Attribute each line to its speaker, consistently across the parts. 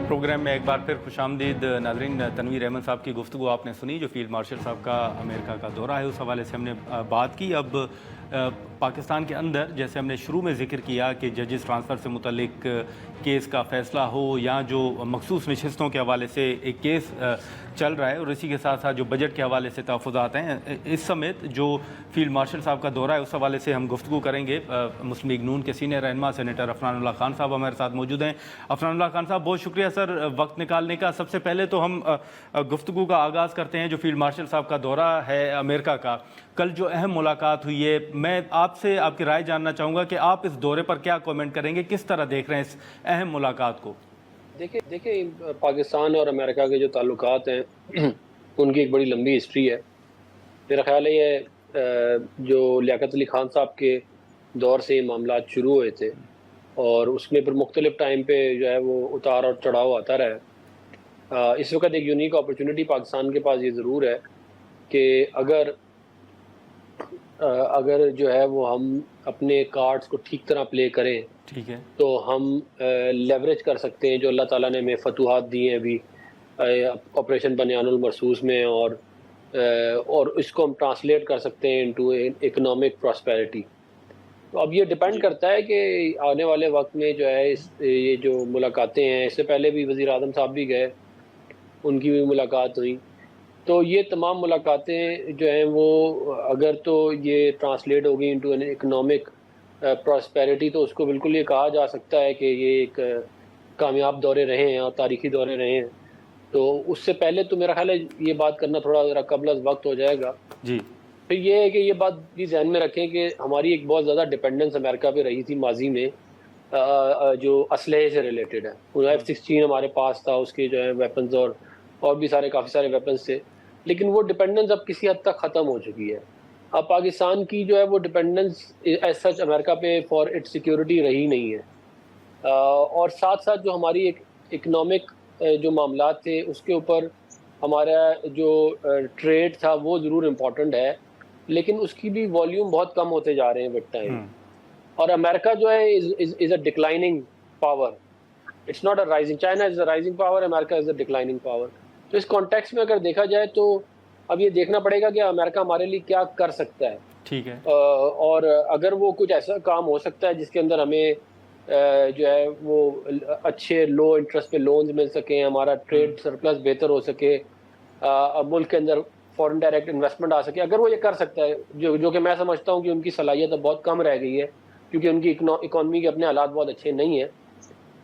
Speaker 1: Programme में एक बार फिर खुशामदीद नाज़रीन। तनवीर अहमद साहब की गुफ्तगू आपने सुनी, जो फील्ड मार्शल साहब का अमेरिका का दौरा है उस हवाले से हमने बात की। अब पाकिस्तान के अंदर जैसे हमने शुरू में ज़िक्र किया कि जजेस ट्रांसफ़र से मुतल्लिक केस का फ़ैसला हो या जो मखसूस नशिस्तों के हवाले से एक केस चल रहा है और इसी के साथ साथ जो बजट के हवाले से तहफ़्फ़ुज़ात हैं, इस समेत जो फील्ड मार्शल साहब का दौरा है उस हवाले से हम गुफ्तगू करेंगे। मुस्लिम लीग नून के सीनियर रहनुमा सेनेटर अफनानुल्लाह खान साहब हमारे साथ मौजूद हैं। अफनानुल्लाह खान साहब, बहुत शुक्रिया सर वक्त निकालने का। सबसे पहले तो हम गुफ्तगू का आगाज़ करते हैं जो फील्ड मार्शल साहब का दौरा है अमेरिका का। कल जो अहम मुलाकात हुई है, मैं आपसे आपकी राय जानना चाहूँगा कि आप इस दौरे पर क्या कमेंट करेंगे, किस तरह देख रहे हैं इस अहम मुलाकात को?
Speaker 2: देखिए पाकिस्तान और अमेरिका के जो ताल्लुकात हैं उनकी एक बड़ी लंबी हिस्ट्री है। मेरा ख्याल है ये जो लियाकत अली खान साहब के दौर से ये मामलात शुरू हुए थे और उसमें फिर मुख्तलिफ टाइम पे जो है वो उतार और चढ़ाव आता रहा है। इस वक्त एक यूनिक अपॉर्चुनिटी पाकिस्तान के पास ये ज़रूर है कि अगर जो है वो हम अपने कार्ड्स को ठीक तरह प्ले करें,
Speaker 1: ठीक है,
Speaker 2: तो हम लेवरेज कर सकते हैं जो अल्लाह ताला ने हमें फतूहात दिए हैं अभी ऑपरेशन बनियानुल मरसूस में, और इसको हम ट्रांसलेट कर सकते हैं इनटू इकोनॉमिक प्रॉस्पेरिटी। तो अब ये डिपेंड करता है कि आने वाले वक्त में जो है ये जो मुलाकातें हैं, इससे पहले भी वज़ीर आज़म साहब भी गए, उनकी भी मुलाकात हुई। तो ये तमाम मुलाकातें जो हैं वो अगर तो ये ट्रांसलेट होगी इनटू एन इकोनॉमिक प्रॉस्पेरिटी, तो उसको बिल्कुल ये कहा जा सकता है कि ये एक कामयाब दौरे रहे हैं और तारीखी दौरे रहे हैं। तो उससे पहले तो मेरा ख्याल है ये बात करना थोड़ा ज़रा कबल वक्त हो जाएगा
Speaker 1: जी।
Speaker 2: फिर ये है कि ये बात भी ध्यान में रखें कि हमारी एक बहुत ज़्यादा डिपेंडेंस अमेरिका पे रही थी माजी में, जो असलहे से रिलेटेड है। F-16 हमारे पास था, उसके जो है वेपन्स और भी काफ़ी सारे वेपन्स थे, लेकिन वो डिपेंडेंस अब किसी हद तक ख़त्म हो चुकी है। अब पाकिस्तान की जो है वो डिपेंडेंस एज सच अमेरिका पे फॉर इट्स सिक्योरिटी रही नहीं है। और साथ साथ जो हमारी एक इकनॉमिक जो मामलात थे उसके ऊपर हमारा जो ट्रेड था वो ज़रूर इम्पॉर्टेंट है, लेकिन उसकी भी वॉल्यूम बहुत कम होते जा रहे हैं विद टाइम। और अमेरिका जो है is a declining power, it's not a rising. China is a rising power, America is a declining power. तो इस कॉन्टेक्स्ट में अगर देखा जाए तो अब ये देखना पड़ेगा कि अमेरिका हमारे लिए क्या कर सकता है।
Speaker 1: ठीक है।
Speaker 2: और अगर वो कुछ ऐसा काम हो सकता है जिसके अंदर हमें जो है वो अच्छे लो इंटरेस्ट पे लोन्स मिल सकें, हमारा ट्रेड सरप्लस बेहतर हो सके, मुल्क के अंदर फॉरेन डायरेक्ट इन्वेस्टमेंट आ सके, अगर वो ये कर सकता है, जो कि मैं समझता हूँ कि उनकी सलाहियत अब बहुत कम रह गई है क्योंकि उनकी इकॉनमी के अपने हालात बहुत अच्छे नहीं है,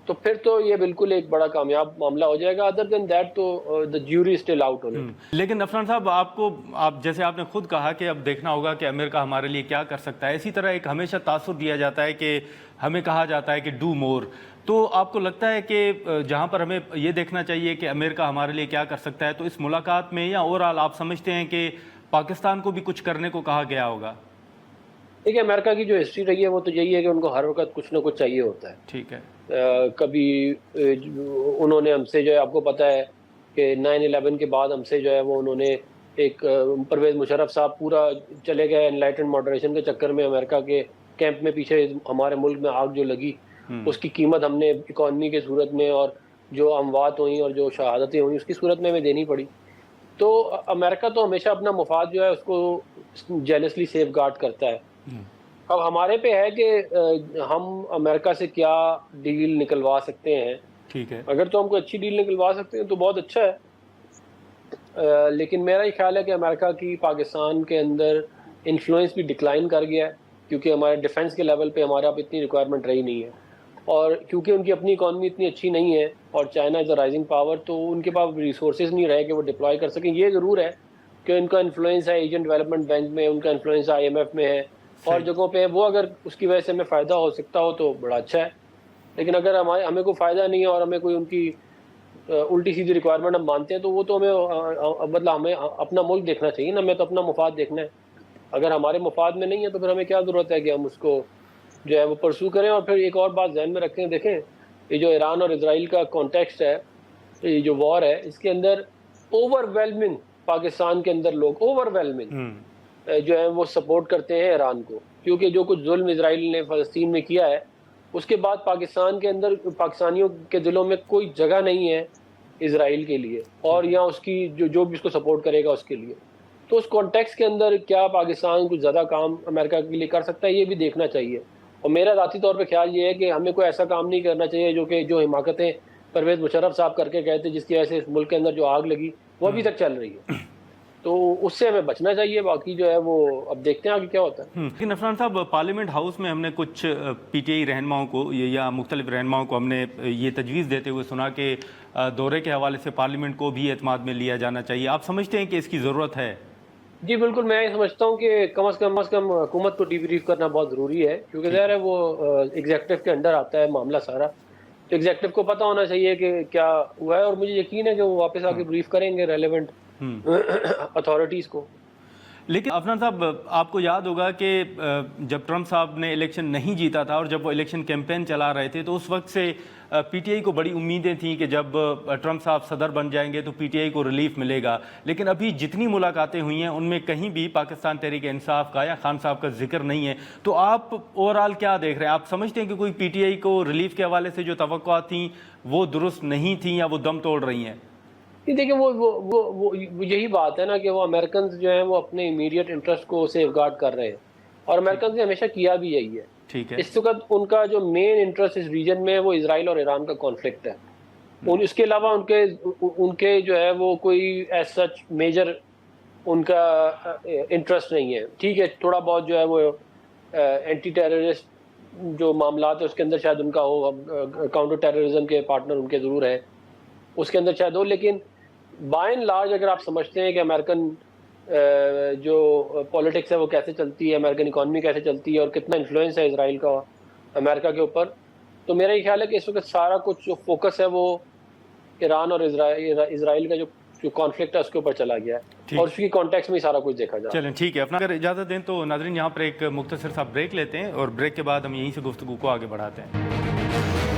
Speaker 2: तो फिर तो ये बिल्कुल एक बड़ा कामयाब मामला हो जाएगा। अदर देन दैट तो the jury still out on it.
Speaker 1: लेकिन अफनान साहब, आप जैसे आपने खुद कहा कि अब देखना होगा कि अमेरिका हमारे लिए क्या कर सकता है, इसी तरह एक हमेशा तासुर दिया जाता है कि हमें कहा जाता है कि डू मोर। तो आपको लगता है कि जहां पर हमें ये देखना चाहिए कि अमेरिका हमारे लिए क्या कर सकता है, तो इस मुलाकात में या ओवरऑल आप समझते हैं कि पाकिस्तान को भी कुछ करने को कहा गया होगा?
Speaker 2: देखिए, अमेरिका की जो हिस्ट्री रही है वो तो यही है कि उनको हर वक्त कुछ ना कुछ चाहिए होता है।
Speaker 1: ठीक है।
Speaker 2: कभी उन्होंने हमसे जो है, आपको पता है कि 9/11 के बाद हमसे जो है वो उन्होंने एक परवेज़ मुशर्रफ साहब पूरा चले गए एनलाइटेंड मॉडरेशन के चक्कर में। अमेरिका के कैंप में पीछे हमारे मुल्क में आग जो लगी उसकी कीमत हमने इकॉनमी के सूरत में और जो अमवात हुई और जो शहादतें हुई उसकी सूरत में हमें देनी पड़ी। तो अमेरिका तो हमेशा अपना मुफाद जो है उसको जेलसली सेफ गार्ड करता है। अब हमारे पे है कि हम अमेरिका से क्या डील निकलवा सकते हैं।
Speaker 1: ठीक है।
Speaker 2: अगर तो हमको अच्छी डील निकलवा सकते हैं तो बहुत अच्छा है। लेकिन मेरा ये ख्याल है कि अमेरिका की पाकिस्तान के अंदर इन्फ्लुएंस भी डिक्लाइन कर गया है क्योंकि हमारे डिफेंस के लेवल पे हमारा अब इतनी रिक्वायरमेंट रही नहीं है, और क्योंकि उनकी अपनी इकॉनमी इतनी अच्छी नहीं है और China is a rising power, तो उनके पास रिसोर्सेज नहीं रहे कि वो डिप्लॉय कर सकें। ये ज़रूर है कि उनका इन्फ्लुएंस है एशियन डेवलपमेंट बैंक में, उनका इन्फ्लुएंस IMF में है और जगहों पे, वो अगर उसकी वजह से हमें फ़ायदा हो सकता हो तो बड़ा अच्छा है। लेकिन अगर हमें कोई फ़ायदा नहीं है और हमें कोई उनकी उल्टी सीधी रिक्वायरमेंट हम मानते हैं तो वो तो हमें मतलब हमें अपना मुल्क देखना चाहिए ना, हमें तो अपना मुफाद देखना है। अगर हमारे मुफाद में नहीं है तो फिर हमें क्या ज़रूरत है कि हम उसको जो है वो परसू करें। और फिर एक और बात ध्यान में रखें, देखें ये जो ईरान और इजराइल का कॉन्टेक्स्ट है, ये जो वॉर है, इसके अंदर ओवरवेलमिंग पाकिस्तान के अंदर लोग ओवरवेलमिंग जो है वो सपोर्ट करते हैं ईरान को, क्योंकि जो कुछ जुल्म इजराइल ने फ़लस्तीन में किया है اس کے بعد پاکستان کے اندر پاکستانیوں کے دلوں میں کوئی جگہ نہیں ہے اسرائیل کے لیے اور یا اس کی جو بھی اس کو سپورٹ کرے گا اس کے لیے. تو اس کانٹیکس کے اندر کیا پاکستان کچھ زیادہ کام امریکہ کے لیے کر سکتا ہے یہ بھی دیکھنا چاہیے. اور میرا ذاتی طور پہ خیال یہ ہے کہ ہمیں کوئی ایسا کام نہیں کرنا چاہیے جو حماقتیں پرویز مشرف صاحب کر کے گئے تھے جس کی وجہ سے اس ملک کے اندر جو آگ لگی وہ ابھی تک چل رہی ہے. تو اس سے ہمیں بچنا چاہیے. باقی جو ہے وہ اب دیکھتے ہیں آگے کیا ہوتا ہے.
Speaker 1: لیکن عفنان صاحب پارلیمنٹ ہاؤس میں ہم نے کچھ پی ٹی آئی رہنماؤں کو یا مختلف رہنماؤں کو ہم نے یہ تجویز دیتے ہوئے سنا کہ دورے کے حوالے سے پارلیمنٹ کو بھی اعتماد میں لیا جانا چاہیے. آپ سمجھتے ہیں کہ اس کی ضرورت ہے؟
Speaker 2: جی بالکل, میں یہ سمجھتا ہوں کہ کم از کم حکومت کو ڈی بریف کرنا بہت ضروری ہے کیونکہ ظاہر ہے وہ ایگزیکٹو کے انڈر آتا ہے معاملہ سارا. تو ایگزیکٹو کو پتہ ہونا چاہیے کہ کیا ہوا ہے اور مجھے یقین ہے کہ وہ واپس آ کے بریف کریں گے ریلیونٹ اتھارٹیز کو.
Speaker 1: لیکن عفنان صاحب آپ کو یاد ہوگا کہ جب ٹرمپ صاحب نے الیکشن نہیں جیتا تھا اور جب وہ الیکشن کیمپین چلا رہے تھے تو اس وقت سے پی ٹی آئی کو بڑی امیدیں تھیں کہ جب ٹرمپ صاحب صدر بن جائیں گے تو پی ٹی آئی کو ریلیف ملے گا. لیکن ابھی جتنی ملاقاتیں ہوئی ہیں ان میں کہیں بھی پاکستان تحریک انصاف کا یا خان صاحب کا ذکر نہیں ہے. تو آپ اوورآل کیا دیکھ رہے ہیں؟ آپ سمجھتے ہیں کہ کوئی پی ٹی آئی کو ریلیف کے حوالے سے جو توقعات تھیں وہ درست نہیں تھیں یا وہ دم توڑ رہی ہیں؟
Speaker 2: دیکھیں وہ یہی بات ہے نا کہ وہ امریکنز جو ہیں وہ اپنے امیڈیٹ انٹرسٹ کو سیف گارڈ کر رہے ہیں اور امریکنز نے ہمیشہ کیا بھی یہی ہے.
Speaker 1: ٹھیک ہے.
Speaker 2: اس وقت ان کا جو مین انٹرسٹ اس ریجن میں ہے وہ اسرائیل اور ایران کا کانفلکٹ ہے. اس کے علاوہ ان کے جو ہے وہ کوئی ایز سچ میجر ان کا انٹرسٹ نہیں ہے. ٹھیک ہے, تھوڑا بہت جو ہے وہ اینٹی ٹیررسٹ جو معاملات ہے اس کے اندر شاید ان کا ہو, کاؤنٹر ٹیررزم کے پارٹنر ان کے ضرور ہیں اس کے اندر شاید ہو. لیکن بائی اینڈ لارج اگر آپ سمجھتے ہیں کہ امریکن جو پولیٹکس ہے وہ کیسے چلتی ہے, امریکن اکانومی کیسے چلتی ہے اور کتنا انفلوئنس ہے اسرائیل کا امریکہ کے اوپر, تو میرا یہ خیال ہے کہ اس وقت سارا کچھ جو فوکس ہے وہ ایران اور اسرائیل کا جو کانفلکٹ ہے اس کے اوپر چلا گیا ہے اور اس کی کانٹیکس میں سارا کچھ دیکھا جائے.
Speaker 1: چلیں ٹھیک ہے. اپنا اگر اجازت دیں تو ناظرین یہاں پر ایک مختصر سا بریک لیتے ہیں اور بریک کے بعد ہم یہیں سے گفتگو کو آگے بڑھاتے ہیں.